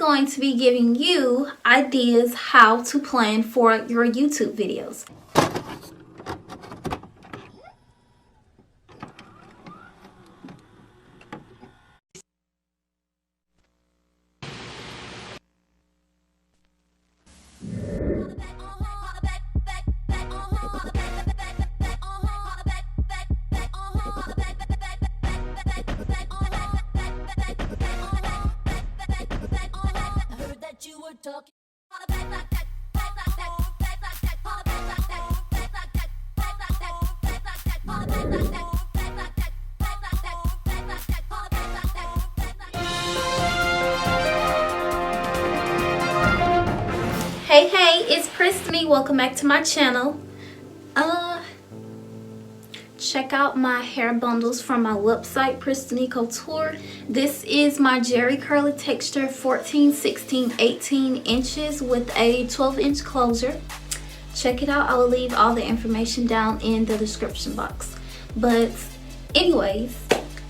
going to be giving you ideas how to plan for your YouTube videos. Hey, it's Pristiny. Welcome back to my channel. Check out my hair bundles from my website, Pristiny Couture. This is my Jerry curly texture, 14, 16, 18 inches with a 12-inch closure. Check it out. I will leave all the information down in the description box. But anyways,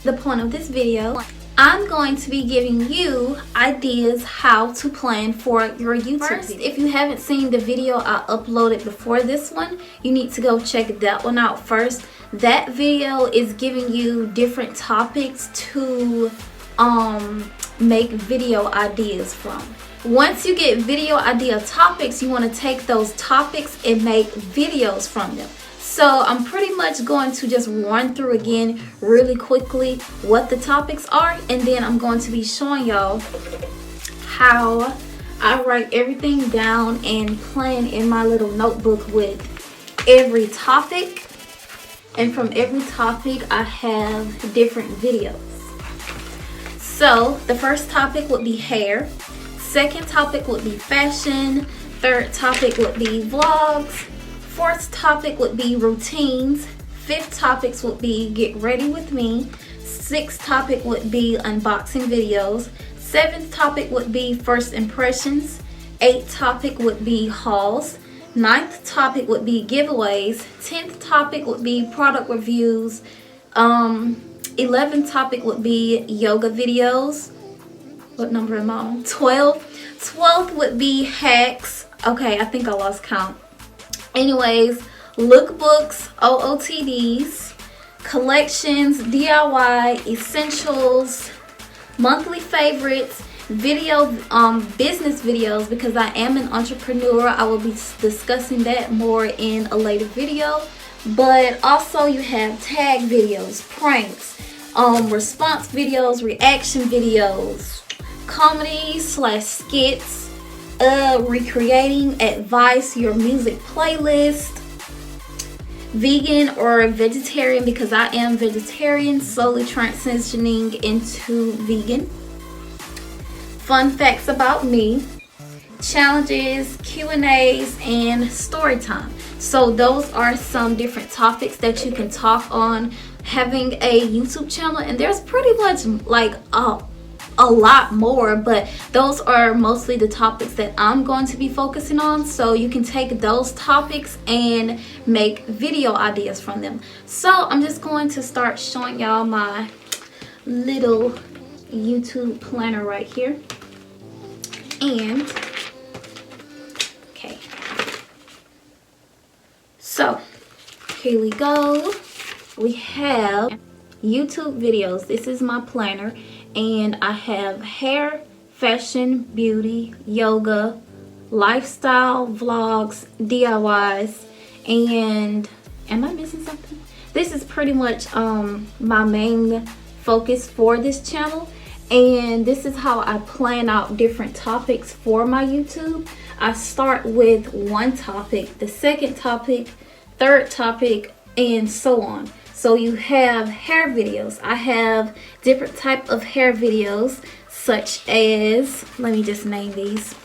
the point of this video, I'm going to be giving you ideas how to plan for your YouTube video. If you haven't seen the video I uploaded before this one, you need to go check that one out first. That video is giving you different topics to make video ideas from. Once you get video idea topics, you want to take those topics and make videos from them. So I'm pretty much going to just run through again really quickly what the topics are, and then I'm going to be showing y'all how I write everything down and plan in my little notebook with every topic. And from every topic I have different videos. So the first topic would be hair, second topic would be fashion, third topic would be vlogs, fourth topic would be routines, fifth topics would be get ready with me, sixth topic would be unboxing videos, seventh topic would be first impressions, eighth topic would be hauls, ninth topic would be giveaways, 10th topic would be product reviews, 11th topic would be yoga videos. What number am I on? 12th would be hacks. Okay, I think I lost count. Anyways, lookbooks, OOTDs, collections, DIY, essentials, monthly favorites, business videos, because I am an entrepreneur. I will be discussing that more in a later video. But also you have tag videos, pranks, response videos, reaction videos, comedy / skits, recreating advice, your music playlist, vegan or vegetarian, because I am vegetarian, slowly transitioning into vegan, fun facts about me, challenges, Q&As, and story time. So those are some different topics that you can talk on having a YouTube channel, and there's pretty much like a lot more, but those are mostly the topics that I'm going to be focusing on. So you can take those topics and make video ideas from them. So I'm just going to start showing y'all my little YouTube planner right here. And okay, so here we go. We have YouTube videos. This is my planner, and I have hair, fashion, beauty, yoga, lifestyle, vlogs, DIYs, and am I missing something? This is pretty much my main focus for this channel. And this is how I plan out different topics for my YouTube. I start with one topic, the second topic, third topic, and so on. So you have hair videos. I have different type of hair videos, such as, let me just name these: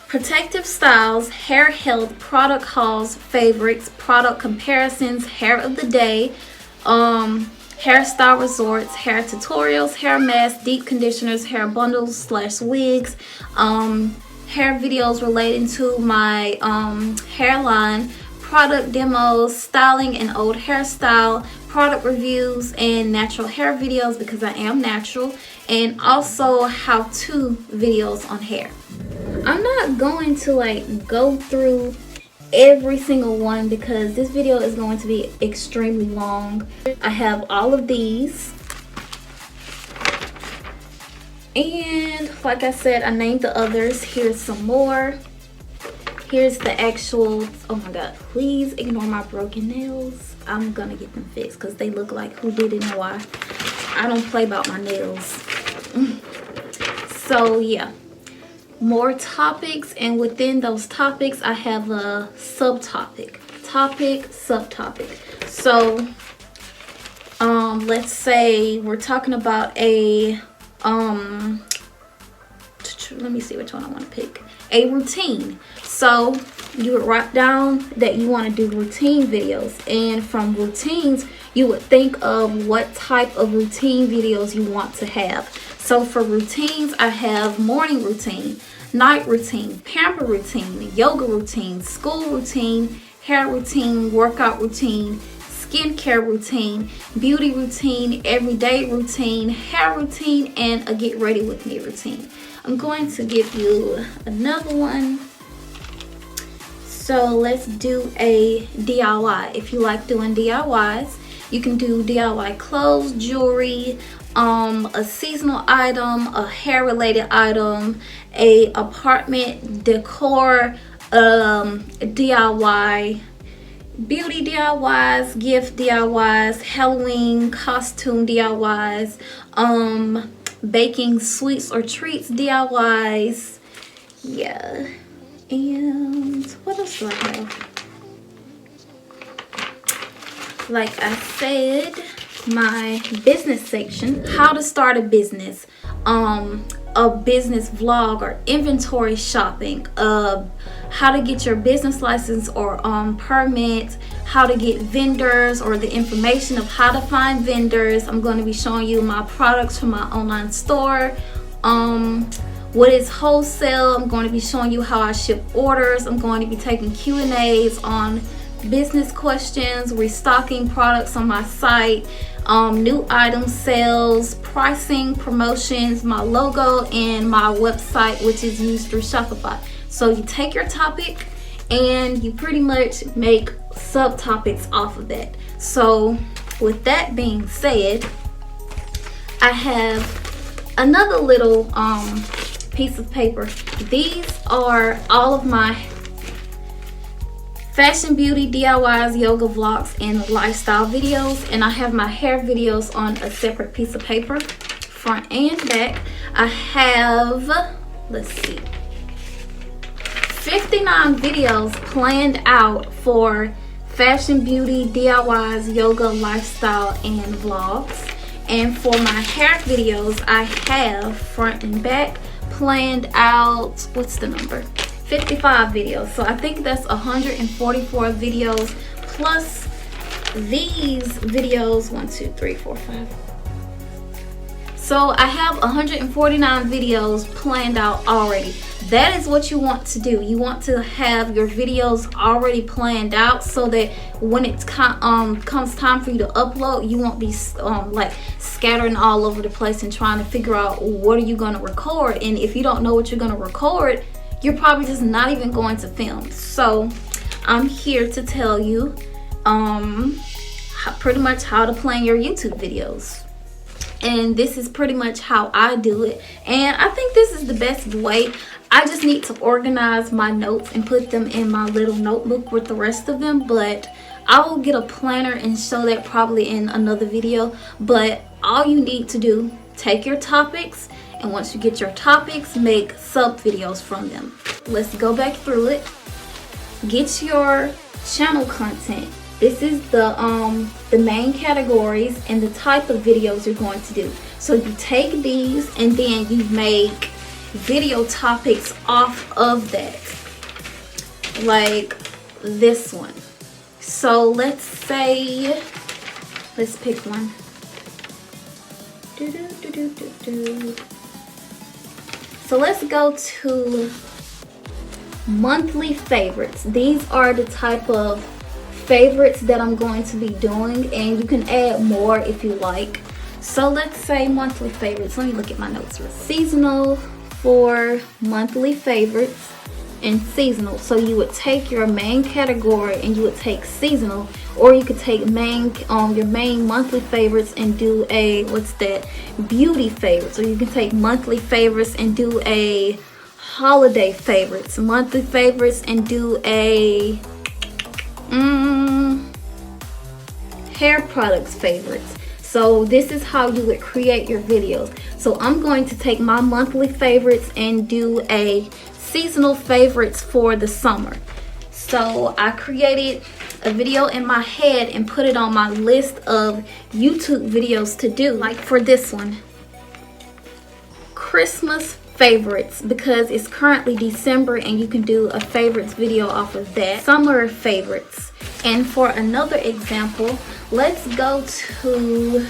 protective styles, hair health, product hauls, favorites, product comparisons, hair of the day, hairstyle resorts, hair tutorials, hair masks, deep conditioners, hair bundles / wigs, hair videos relating to my hairline, product demos, styling and old hairstyle, product reviews, and natural hair videos because I am natural, and also how-to videos on hair. I'm not going to like go through every single one because this video is going to be extremely long. I have all of these, and like I said, I named the others. Here's some more. Here's the actual, oh my god, please ignore my broken nails. I'm gonna get them fixed because they look like who did it and why. I don't play about my nails. So yeah, more topics, and within those topics I have a subtopic, subtopic. So let's say we're talking about a let me see which one I want to pick. A routine. So you would write down that you want to do routine videos, and from routines you would think of what type of routine videos you want to have. So for routines, I have morning routine, night routine, pamper routine, yoga routine, school routine, hair routine, workout routine, skincare routine, beauty routine, everyday routine, hair routine, and a get ready with me routine. I'm going to give you another one. So let's do a DIY. If you like doing DIYs, you can do DIY clothes, jewelry, a seasonal item, a hair related item, a apartment decor DIY, beauty DIYs, gift DIYs, Halloween costume DIYs, baking sweets or treats DIYs. Yeah. And what else do I have? Like I said, my business section, how to start a business, a business vlog or inventory shopping, how to get your business license or permit, how to get vendors or the information of how to find vendors. I'm going to be showing you my products from my online store. What is wholesale? I'm going to be showing you how I ship orders. I'm going to be taking Q&As on business questions, restocking products on my site, new item sales, pricing, promotions, my logo, and my website, which is used through Shopify. So you take your topic and you pretty much make subtopics off of that. So with that being said, I have another little piece of paper. These are all of my fashion, beauty, DIYs, yoga vlogs, and lifestyle videos, and I have my hair videos on a separate piece of paper, front and back. I have, let's see, 59 videos planned out for fashion, beauty, DIYs, yoga, lifestyle, and vlogs. And for my hair videos, I have front and back planned out, what's the number? 55 videos. So I think that's 144 videos plus these videos, 1 2 3 4 5. So I have 149 videos planned out already. That is what you want to do. You want to have your videos already planned out so that when it comes time for you to upload, you won't be like scattering all over the place and trying to figure out what are you going to record. And if you don't know what you're going to record, you're probably just not even going to film. So I'm here to tell you pretty much how to plan your YouTube videos. And this is pretty much how I do it. And I think this is the best way. I just need to organize my notes and put them in my little notebook with the rest of them. But I will get a planner and show that probably in another video. But all you need to do, take your topics, and once you get your topics, make sub videos from them. Let's go back through it. Get your channel content. This is the main categories and the type of videos you're going to do. So you take these and then you make video topics off of that, like this one. So let's say, let's pick one. So let's go to monthly favorites. These are the type of favorites that I'm going to be doing, and you can add more if you like. So let's say monthly favorites. Let me look at my notes. Seasonal for monthly favorites and seasonal. So you would take your main category and you would take seasonal, or you could take your main monthly favorites and do a beauty favorites. Or you can take monthly favorites and do a holiday favorites, monthly favorites and do a hair products favorites. So this is how you would create your videos. So I'm going to take my monthly favorites and do a seasonal favorites for the summer. So I created a video in my head and put it on my list of YouTube videos to do. Like for this one, Christmas favorites, because it's currently December and you can do a favorites video off of that. Summer favorites. And for another example, let's go to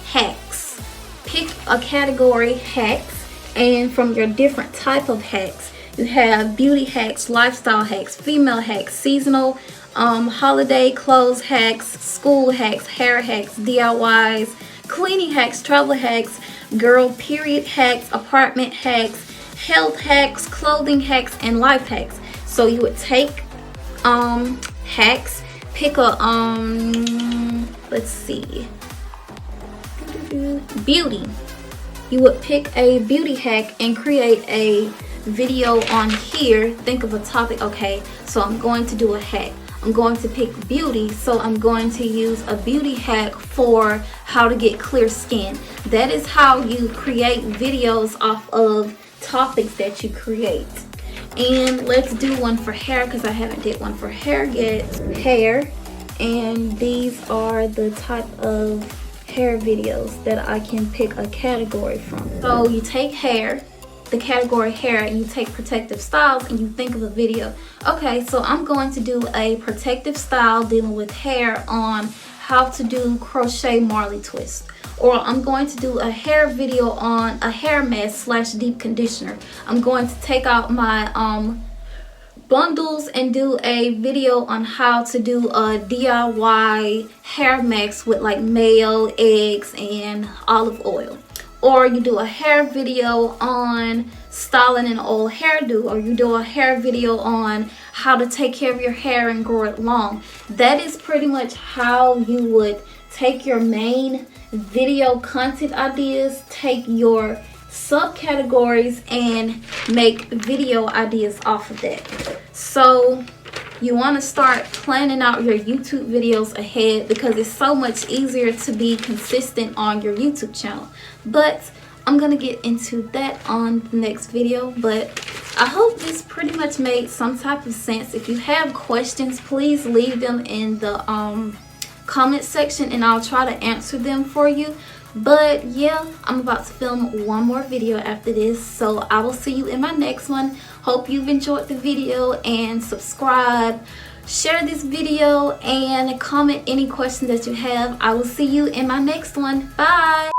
hacks. Pick a category, hacks, and from your different type of hacks, you have beauty hacks, lifestyle hacks, female hacks, seasonal, holiday clothes hacks, school hacks, hair hacks, DIYs, cleaning hacks, travel hacks, girl period hacks, apartment hacks, health hacks, clothing hacks, and life hacks. So you would take hacks, pick a let's see, beauty. You would pick a beauty hack and create a video on here. Think of a topic. Okay, so I'm going to do a hack. I'm going to pick beauty, so I'm going to use a beauty hack for how to get clear skin. That is how you create videos off of topics that you create. And let's do one for hair, because I haven't did one for hair yet. Hair, and these are the type of hair videos that I can pick a category from. So you take hair, the category hair, and you take protective styles and you think of a video. Okay, so I'm going to do a protective style dealing with hair on how to do crochet marley twist. Or I'm going to do a hair video on a hair mask / deep conditioner. I'm going to take out my bundles and do a video on how to do a DIY hair mask with like mayo, eggs, and olive oil. Or you do a hair video on styling an old hairdo, or you do a hair video on how to take care of your hair and grow it long. That is pretty much how you would take your main video content ideas, take your subcategories, and make video ideas off of that. So you want to start planning out your YouTube videos ahead, because it's so much easier to be consistent on your YouTube channel. But I'm gonna get into that on the next video. But I hope this pretty much made some type of sense. If you have questions, please leave them in the comment section and I'll try to answer them for you. But yeah, I'm about to film one more video after this, so I will see you in my next one. Hope you've enjoyed the video, and subscribe, share this video, and comment any questions that you have. I will see you in my next one. Bye.